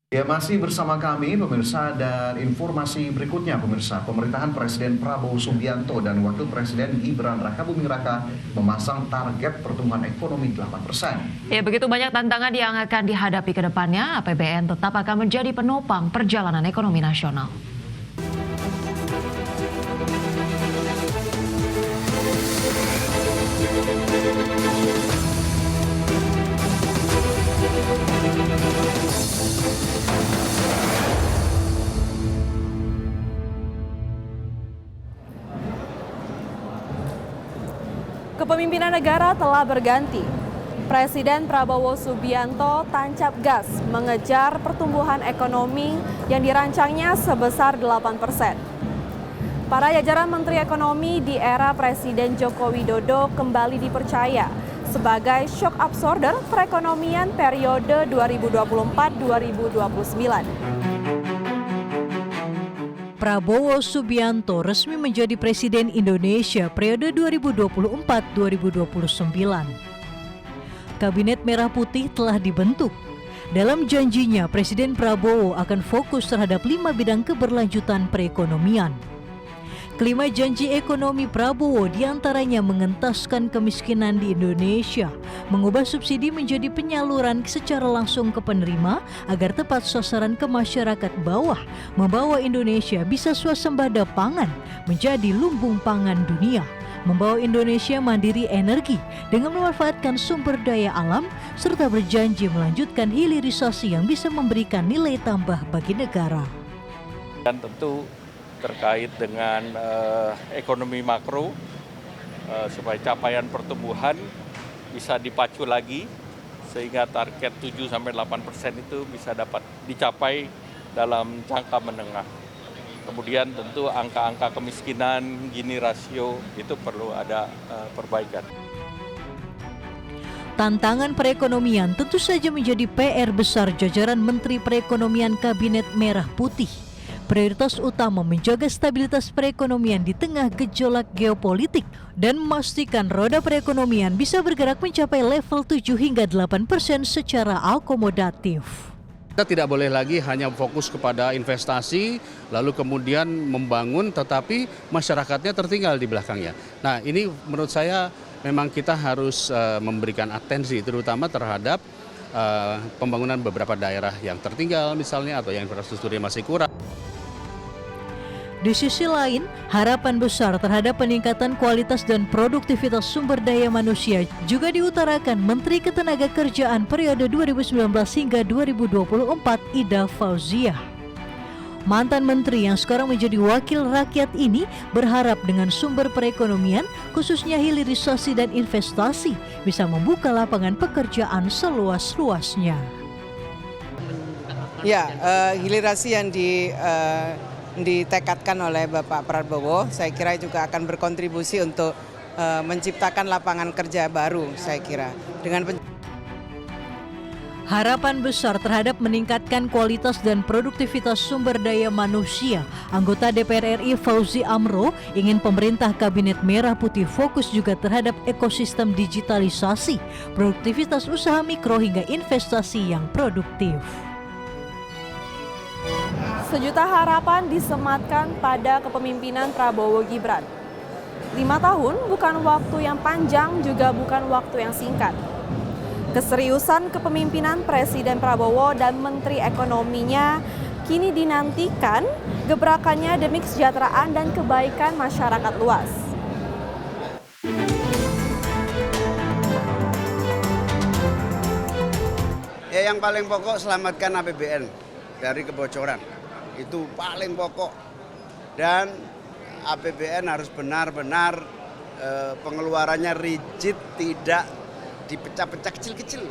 Ya, masih bersama kami pemirsa, dan informasi berikutnya pemirsa, pemerintahan Presiden Prabowo Subianto dan Wakil Presiden Gibran Rakabuming Raka memasang target pertumbuhan ekonomi 8%. Ya, begitu banyak tantangan yang akan dihadapi ke depannya, APBN tetap akan menjadi penopang perjalanan ekonomi nasional. Kepemimpinan negara telah berganti. Presiden Prabowo Subianto tancap gas mengejar pertumbuhan ekonomi yang dirancangnya sebesar 8%. Para jajaran Menteri Ekonomi di era Presiden Joko Widodo kembali dipercaya sebagai shock absorber perekonomian periode 2024-2029. Prabowo Subianto resmi menjadi Presiden Indonesia periode 2024-2029. Kabinet Merah Putih telah dibentuk. Dalam janjinya, Presiden Prabowo akan fokus terhadap 5 bidang keberlanjutan perekonomian. Kelima janji ekonomi Prabowo diantaranya mengentaskan kemiskinan di Indonesia, mengubah subsidi menjadi penyaluran secara langsung ke penerima agar tepat sasaran ke masyarakat bawah, membawa Indonesia bisa swasembada pangan menjadi lumbung pangan dunia, membawa Indonesia mandiri energi dengan memanfaatkan sumber daya alam, serta berjanji melanjutkan hilirisasi yang bisa memberikan nilai tambah bagi negara. Dan tentu terkait dengan ekonomi makro, supaya capaian pertumbuhan bisa dipacu lagi sehingga target 7-8% itu bisa dapat dicapai dalam jangka menengah. Kemudian tentu angka-angka kemiskinan, Gini rasio itu perlu ada perbaikan. Tantangan perekonomian tentu saja menjadi PR besar jajaran Menteri Perekonomian Kabinet Merah Putih. Prioritas utama menjaga stabilitas perekonomian di tengah gejolak geopolitik dan memastikan roda perekonomian bisa bergerak mencapai level 7 hingga 8% secara akomodatif. Kita tidak boleh lagi hanya fokus kepada investasi, lalu kemudian membangun, tetapi masyarakatnya tertinggal di belakangnya. Nah, ini menurut saya memang kita harus memberikan atensi terutama terhadap pembangunan beberapa daerah yang tertinggal misalnya atau yang infrastrukturnya masih kurang. Di sisi lain, harapan besar terhadap peningkatan kualitas dan produktivitas sumber daya manusia juga diutarakan Menteri Ketenagakerjaan periode 2019 hingga 2024 Ida Fauziah. Mantan menteri yang sekarang menjadi wakil rakyat ini berharap dengan sumber perekonomian, khususnya hilirisasi dan investasi, bisa membuka lapangan pekerjaan seluas-luasnya. Ya, hilirisasi yang ditekadkan oleh Bapak Prabowo, saya kira juga akan berkontribusi untuk menciptakan lapangan kerja baru, saya kira. Harapan besar terhadap meningkatkan kualitas dan produktivitas sumber daya manusia, anggota DPR RI Fauzi Amro ingin pemerintah Kabinet Merah Putih fokus juga terhadap ekosistem digitalisasi, produktivitas usaha mikro hingga investasi yang produktif. Sejuta harapan disematkan pada kepemimpinan Prabowo Gibran. 5 tahun bukan waktu yang panjang, juga bukan waktu yang singkat. Keseriusan kepemimpinan Presiden Prabowo dan Menteri Ekonominya kini dinantikan gebrakannya demi kesejahteraan dan kebaikan masyarakat luas. Ya, yang paling pokok selamatkan APBN dari kebocoran. Itu paling pokok. Dan APBN harus benar-benar pengeluarannya rigid, tidak dipecah-pecah kecil-kecil.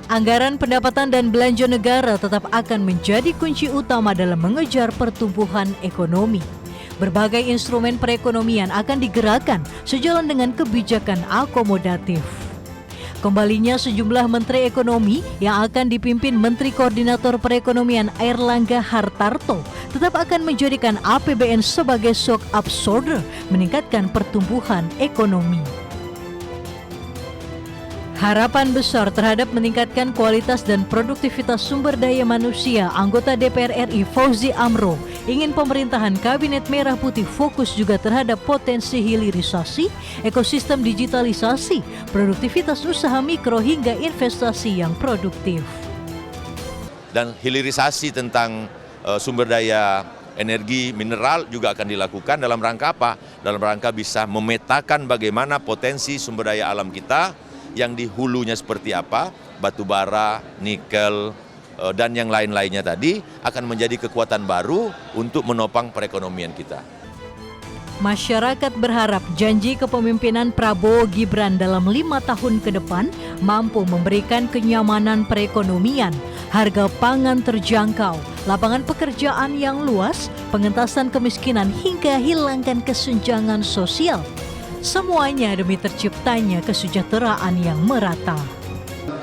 Anggaran pendapatan dan belanja negara tetap akan menjadi kunci utama dalam mengejar pertumbuhan ekonomi. Berbagai instrumen perekonomian akan digerakkan sejalan dengan kebijakan akomodatif. Kembalinya sejumlah menteri ekonomi yang akan dipimpin Menteri Koordinator Perekonomian Airlangga Hartarto tetap akan menjadikan APBN sebagai shock absorber, meningkatkan pertumbuhan ekonomi. Harapan besar terhadap meningkatkan kualitas dan produktivitas sumber daya manusia, anggota DPR RI Fauzi Amro ingin pemerintahan Kabinet Merah Putih fokus juga terhadap potensi hilirisasi, ekosistem digitalisasi, produktivitas usaha mikro hingga investasi yang produktif. Dan hilirisasi tentang sumber daya energi mineral juga akan dilakukan dalam rangka apa? Dalam rangka bisa memetakan bagaimana potensi sumber daya alam kita yang di hulunya seperti apa, batu bara, nikel, dan yang lain-lainnya tadi akan menjadi kekuatan baru untuk menopang perekonomian kita. Masyarakat berharap janji kepemimpinan Prabowo Gibran dalam 5 tahun ke depan mampu memberikan kenyamanan perekonomian, harga pangan terjangkau, lapangan pekerjaan yang luas, pengentasan kemiskinan hingga hilangkan kesenjangan sosial. Semuanya demi terciptanya kesejahteraan yang merata.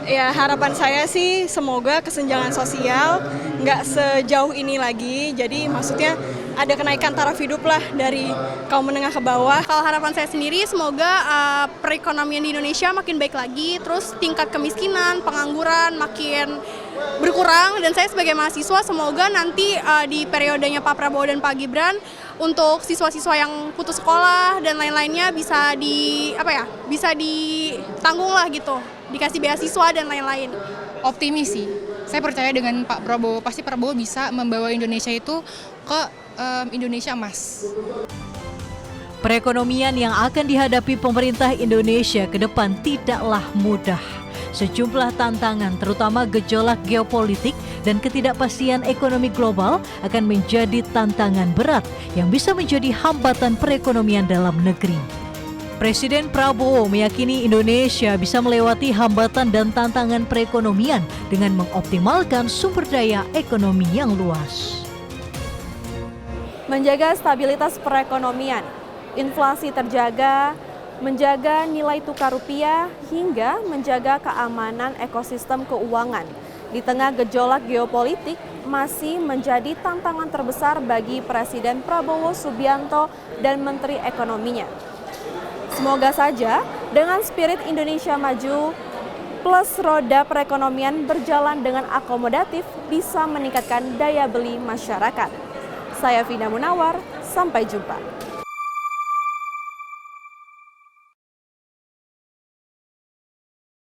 Ya, harapan saya sih semoga kesenjangan sosial nggak sejauh ini lagi. Jadi maksudnya ada kenaikan taraf hidup lah dari kaum menengah ke bawah. Kalau harapan saya sendiri semoga perekonomian di Indonesia makin baik lagi, terus tingkat kemiskinan, pengangguran makin berkurang, dan saya sebagai mahasiswa semoga nanti di periodenya Pak Prabowo dan Pak Gibran untuk siswa-siswa yang putus sekolah dan lain-lainnya bisa ditanggung lah gitu, dikasih beasiswa dan lain-lain. Optimis sih, saya percaya dengan Pak Prabowo, pasti Prabowo bisa membawa Indonesia itu ke Indonesia emas. Perekonomian yang akan dihadapi pemerintah Indonesia ke depan tidaklah mudah. Sejumlah tantangan terutama gejolak geopolitik dan ketidakpastian ekonomi global akan menjadi tantangan berat yang bisa menjadi hambatan perekonomian dalam negeri. Presiden Prabowo meyakini Indonesia bisa melewati hambatan dan tantangan perekonomian dengan mengoptimalkan sumber daya ekonomi yang luas. Menjaga stabilitas perekonomian, inflasi terjaga, menjaga nilai tukar rupiah, hingga menjaga keamanan ekosistem keuangan di tengah gejolak geopolitik masih menjadi tantangan terbesar bagi Presiden Prabowo Subianto dan Menteri Ekonominya. Semoga saja dengan spirit Indonesia Maju plus roda perekonomian berjalan dengan akomodatif bisa meningkatkan daya beli masyarakat. Saya Vina Munawar, sampai jumpa.